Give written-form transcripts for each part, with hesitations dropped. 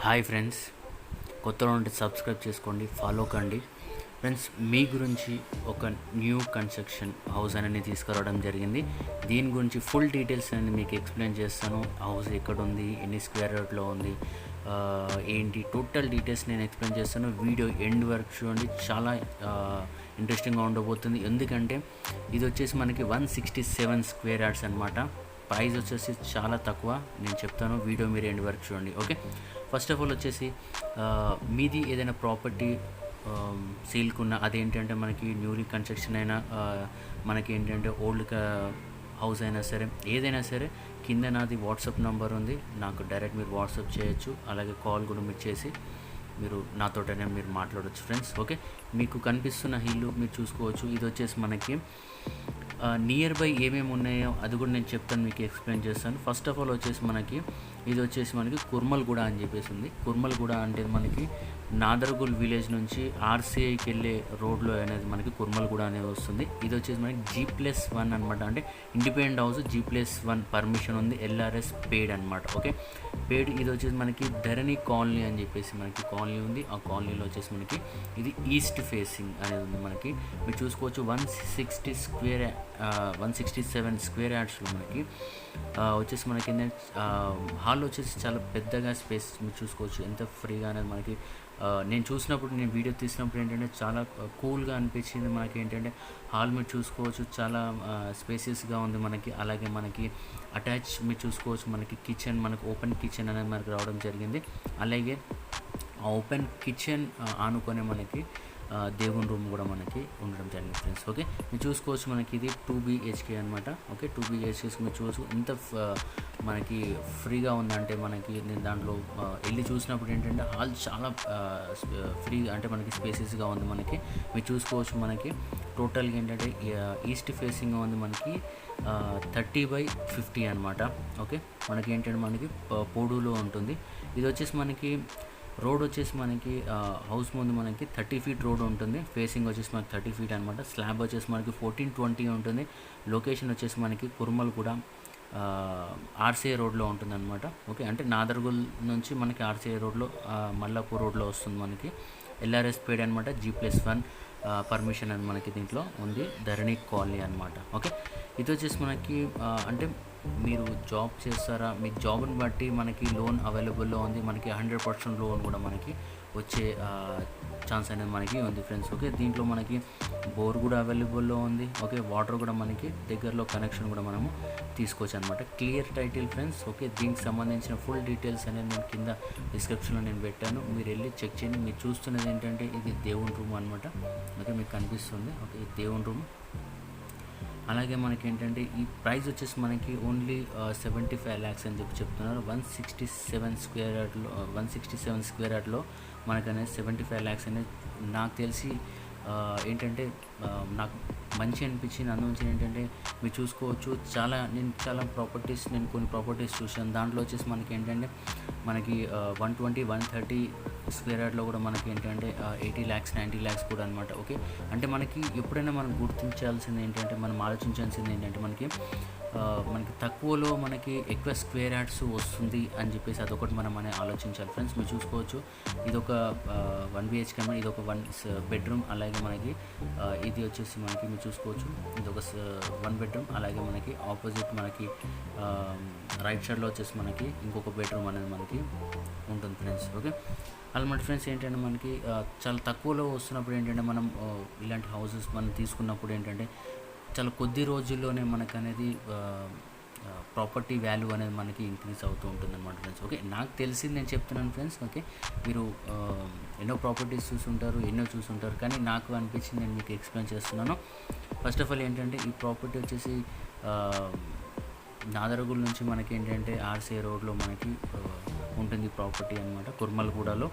Hi friends, కొత్తలో ఉంటే subscribe చేసుకోండి, ఫాలో కండి. ఫ్రెండ్స్, మీ గురించి ఒక న్యూ కన్స్ట్రక్షన్ హౌస్ అనేది తీసుకురావడం జరిగింది. దీని గురించి ఫుల్ డీటెయిల్స్ అనేది మీకు ఎక్స్ప్లెయిన్ చేస్తాను. హౌస్ ఎక్కడ ఉంది, ఎన్ని స్క్వేర్ యార్డ్లో ఉంది, ఏంటి టోటల్ డీటెయిల్స్ నేను ఎక్స్ప్లెయిన్ చేస్తాను. వీడియో ఎండ్ వరకు చూడండి, చాలా ఇంట్రెస్టింగ్గా ఉండబోతుంది. ఎందుకంటే ఇది వచ్చేసి మనకి 167 స్క్వేర్ యార్డ్స్ అనమాట. ప్రైస్ వచ్చేసి చాలా తక్కువ, నేను చెప్తాను. వీడియో మీరు ఎండ్ వరకు చూడండి. ఓకే, ఫస్ట్ ఆఫ్ ఆల్ వచ్చేసి మీది ఏదైనా ప్రాపర్టీ సేల్కున్న, అదేంటంటే మనకి న్యూలీ కన్స్ట్రక్షన్ అయినా, మనకి ఏంటంటే ఓల్డ్ హౌస్ అయినా సరే, ఏదైనా సరే, కింద నాది వాట్సాప్ నెంబర్ ఉంది, నాకు డైరెక్ట్ మీరు వాట్సాప్ చేయొచ్చు. అలాగే కాల్ కూడా మీరు చేసి మీరు నాతోటనే మీరు మాట్లాడవచ్చు ఫ్రెండ్స్. ఓకే, మీకు కనిపిస్తున్న ఇల్లు మీరు చూసుకోవచ్చు. ఇది వచ్చేసి మనకి నియర్ బై ఏమేమి ఉన్నాయో అది కూడా నేను చెప్తాను, మీకు ఎక్స్ప్లెయిన్ చేస్తాను. ఫస్ట్ ఆఫ్ ఆల్ వచ్చేసి మనకి ఇది వచ్చేసి మనకి కుర్మల్గూడ అని చెప్పేసి ఉంది. కుర్మల్గూడ అంటే మనకి నాదర్గుల్ విలేజ్ నుంచి ఆర్సీఐకి వెళ్ళే రోడ్లో అనేది మనకి కుర్మల్గూడ అనేది వస్తుంది. ఇది వచ్చేసి మనకి G+1 అనమాట. అంటే ఇండిపెండెంట్ హౌస్ G+1 పర్మిషన్ ఉంది, LRS పెయిడ్ అనమాట. Okay, paid. ఇది వచ్చేసి మనకి ధరణి కాలనీ అని చెప్పేసి మనకి కాలనీ ఉంది. ఆ కాలనీలో వచ్చేసి మనకి ఇది ఈస్ట్ ఫేసింగ్ అనేది ఉంది. మనకి మీరు చూసుకోవచ్చు 167 స్క్వేర్ యార్డ్స్లో మనకి వచ్చేసి మనకి ఏంటంటే హాల్ వచ్చేసి చాలా పెద్దగా స్పేస్ మీరు చూసుకోవచ్చు, ఎంత ఫ్రీగా అనేది మనకి. నేను చూసినప్పుడు, నేను వీడియో తీసినప్పుడు ఏంటంటే చాలా కూల్గా అనిపించింది. మనకి ఏంటంటే హాల్ మీరు చూసుకోవచ్చు, చాలా స్పేసియస్గా ఉంది మనకి. అలాగే మనకి అటాచ్ మీరు చూసుకోవచ్చు, మనకి కిచెన్, మనకి ఓపెన్ కిచెన్ అనేది మనకి రావడం జరిగింది. అలాగే ఆ ఓపెన్ కిచెన్ ఆనుకొని మనకి దేవుని రూమ్ కూడా మనకి ఉండడం జరిగింది ఫ్రెండ్స్. ఓకే, మీరు చూసుకోవచ్చు, మనకి ఇది 2 BHK అనమాట. ఓకే, 2 BHK మీరు చూసు ఎంత మనకి ఫ్రీగా ఉందంటే, మనకి నేను దాంట్లో వెళ్ళి చూసినప్పుడు ఏంటంటే హాల్ చాలా ఫ్రీ, అంటే మనకి స్పేసెస్గా ఉంది మనకి. మీరు చూసుకోవచ్చు, మనకి టోటల్గా ఏంటంటే ఈస్ట్ ఫేసింగ్ ఉంది మనకి 30/50 అనమాట. ఓకే, మనకి ఏంటంటే మనకి పోడులో ఉంటుంది. ఇది వచ్చేసి మనకి రోడ్ వచ్చేసి మనకి హౌస్ ముందు మనకి 30 ఫీట్ రోడ్ ఉంటుంది. ఫేసింగ్ వచ్చేసి మనకి 30 ఫీట్ అనమాట. స్లాబ్ వచ్చేసి మనకి 1420 ఉంటుంది. లొకేషన్ వచ్చేసి మనకి కుర్మల్గూడ ఆర్సీఐ రోడ్లో ఉంటుంది అనమాట. ఓకే, అంటే నాదర్గుల్ నుంచి మనకి ఆర్సీఐ రోడ్లో మల్లాపూర్ రోడ్లో వస్తుంది మనకి. LRS పెయిడ్ అనమాట. G+1 పర్మిషన్ అని మనకి దీంట్లో ఉంది. ధరణి కాలనీ అనమాట. ఓకే, ఇది వచ్చేసి మనకి అంటే మీరు జాబ్ చేస్తారా, మీ జాబ్ని బట్టి మనకి లోన్ అవైలబుల్లో ఉంది. మనకి 100% లోన్ కూడా మనకి వచ్చే ఛాన్స్ అనేది మనకి ఉంది ఫ్రెండ్స్. ఓకే, దీంట్లో మనకి బోర్ కూడా అవైలబుల్లో ఉంది. ఓకే, వాటర్ కూడా మనకి దగ్గరలో కనెక్షన్ కూడా మనము తీసుకోవచ్చు అనమాట. Clear title friends. ఓకే, దీనికి సంబంధించిన ఫుల్ డీటెయిల్స్ అనేది నేను కింద డిస్క్రిప్షన్లో నేను పెట్టాను, మీరు వెళ్ళి చెక్ చేయండి. మీరు చూస్తున్నది ఏంటంటే ఇది దేవుని రూమ్ అనమాట. ఓకే, మీకు కనిపిస్తుంది. ఓకే, ఇది దేవుని రూమ్. అలాగే మనకి ఏంటంటే ఈ ప్రైస్ వచ్చేసి మనకి ఓన్లీ 75 lakhs అని చెప్తున్నారు. 167 స్క్వేర్ యార్డ్లో మనకు అనేది 75 lakhs అనేది నాకు తెలిసి ఏంటంటే నాకు మంచి అనిపించింది. అందుగురించి ఏంటంటే మీరు చూసుకోవచ్చు, నేను కొన్ని ప్రాపర్టీస్ చూసాను. దాంట్లో వచ్చేసి మనకి ఏంటంటే మనకి 120, 130 స్క్వేర్ యార్డ్లో కూడా మనకి ఏంటంటే 80 lakhs, 90 lakhs కూడా అనమాట. ఓకే, అంటే మనకి ఎప్పుడైనా మనం గుర్తించాల్సింది ఏంటంటే, మనం ఆలోచించాల్సింది ఏంటంటే మనకి తక్కువలో మనకి ఎక్కువ స్క్వేర్ యార్డ్స్ వస్తుంది అని చెప్పేసి అదొకటి మనం అనేది ఆలోచించాలి ఫ్రెండ్స్. మీరు చూసుకోవచ్చు, ఇదొక 1 BHK, ఇదొక 1 బెడ్రూమ్. అలాగే మనకి ఇది వచ్చేసి మనకి మీరు చూసుకోవచ్చు, ఇదొక 1 బెడ్రూమ్. అలాగే మనకి ఆపోజిట్ మనకి రైట్ సైడ్లో వచ్చేసి మనకి ఇంకొక బెడ్రూమ్ అనేది మనకి ఉంటుంది ఫ్రెండ్స్. ఓకే, అలాంటి ఫ్రెండ్స్ ఏంటంటే మనకి చాలా తక్కువలో వస్తున్నప్పుడు ఏంటంటే మనం ఇలాంటి హౌసెస్ మనం తీసుకున్నప్పుడు ఏంటంటే చాలా కొద్ది రోజుల్లోనే మనకు అనేది ప్రాపర్టీ వాల్యూ అనేది మనకి ఇంక్రీజ్ అవుతూ ఉంటుంది అనమాట ఫ్రెండ్స్. ఓకే, నాకు తెలిసింది నేను చెప్తున్నాను ఫ్రెండ్స్. ఓకే, మీరు ఎన్నో ప్రాపర్టీస్ చూసుంటారు, కానీ నాకు అనిపించింది నేను మీకు ఎక్స్ప్లెయిన్ చేస్తున్నాను. ఫస్ట్ ఆఫ్ ఆల్ ఏంటంటే ఈ ప్రాపర్టీ వచ్చేసి నాదర్గుల్ నుంచి మనకి ఏంటంటే ఆర్సీఐ రోడ్లో మనకి ఉంటుంది ప్రాపర్టీ అనమాట. కుర్మల్గూడలో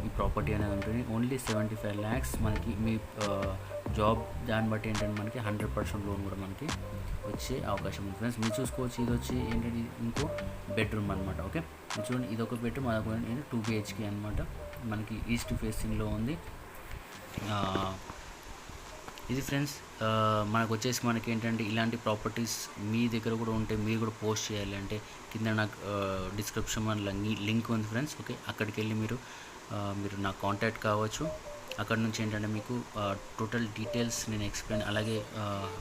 ఈ ప్రాపర్టీ అనేది ఉంటుంది. ఓన్లీ 75 lakhs మనకి. మీ జాబ్ దాన్ని బట్టి ఏంటంటే మనకి 100% లోన్ కూడా మనకి వచ్చే అవకాశం ఉంది ఫ్రెండ్స్. మీరు చూసుకోవచ్చు, ఇది వచ్చి ఏంటంటే ఇంకో బెడ్రూమ్ అనమాట. ఓకే, మీరు చూడండి, ఇదొక బెడ్రూమ్, అదొక 2 BHK అనమాట. మనకి ఈస్ట్ ఫేసింగ్లో ఉంది. ఇది ఫ్రెండ్స్ మనకు వచ్చేసి మనకి ఏంటంటే ఇలాంటి ప్రాపర్టీస్ మీ దగ్గర కూడా ఉంటే మీరు కూడా పోస్ట్ చేయాలి అంటే కింద నాకు డిస్క్రిప్షన్ లింక్ ఉంది ఫ్రెండ్స్. ఓకే, అక్కడికి వెళ్ళి మీరు నాకు కాంటాక్ట్ కావచ్చు. అక్కడ నుంచి ఏంటంటే మీకు టోటల్ డీటెయిల్స్ నేను ఎక్స్ప్లెయిన్, అలాగే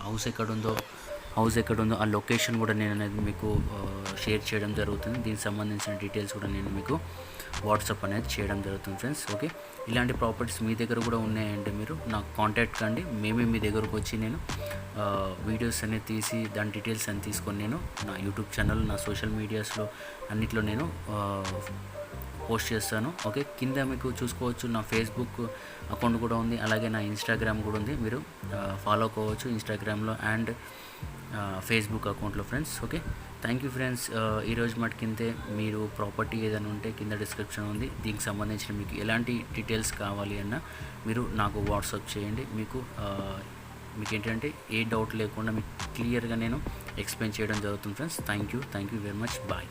హౌస్ ఎక్కడుందో ఆ లొకేషన్ కూడా నేను అనేది మీకు షేర్ చేయడం జరుగుతుంది. దీనికి సంబంధించిన డీటెయిల్స్ కూడా నేను మీకు వాట్సాప్ అనేది చేయడం జరుగుతుంది ఫ్రెండ్స్. ఓకే, ఇలాంటి ప్రాపర్టీస్ మీ దగ్గర కూడా ఉన్నాయంటే మీరు నాకు కాంటాక్ట్ కండి. మేమే మీ దగ్గరకు వచ్చి నేను వీడియోస్ అనేది తీసి దాని డీటెయిల్స్ అని తీసుకొని నేను నా యూట్యూబ్ ఛానల్, నా సోషల్ మీడియాస్లో అన్నిట్లో నేను పోస్ట్ చేస్తాను. ఓకే, కింద మీకు చూసుకోవచ్చు నా ఫేస్బుక్ అకౌంట్ కూడా ఉంది, అలాగే నా ఇన్స్టాగ్రామ్ కూడా ఉంది. మీరు ఫాలో కావచ్చు ఇన్స్టాగ్రామ్లో అండ్ ఫేస్బుక్ అకౌంట్లో friends. Okay, thank you friends. ఈరోజు మటుకింతే. మీరు ప్రాపర్టీ ఏదైనా ఉంటే కింద డిస్క్రిప్షన్ ఉంది, దీనికి సంబంధించిన మీకు ఎలాంటి డీటెయిల్స్ కావాలి అన్నా మీరు నాకు వాట్సాప్ చేయండి. మీకు ఏంటంటే ఏ డౌట్ లేకుండా మీకు క్లియర్గా నేను ఎక్స్ప్లెయిన్ చేయడం జరుగుతుంది friends. Thank you very much. Bye.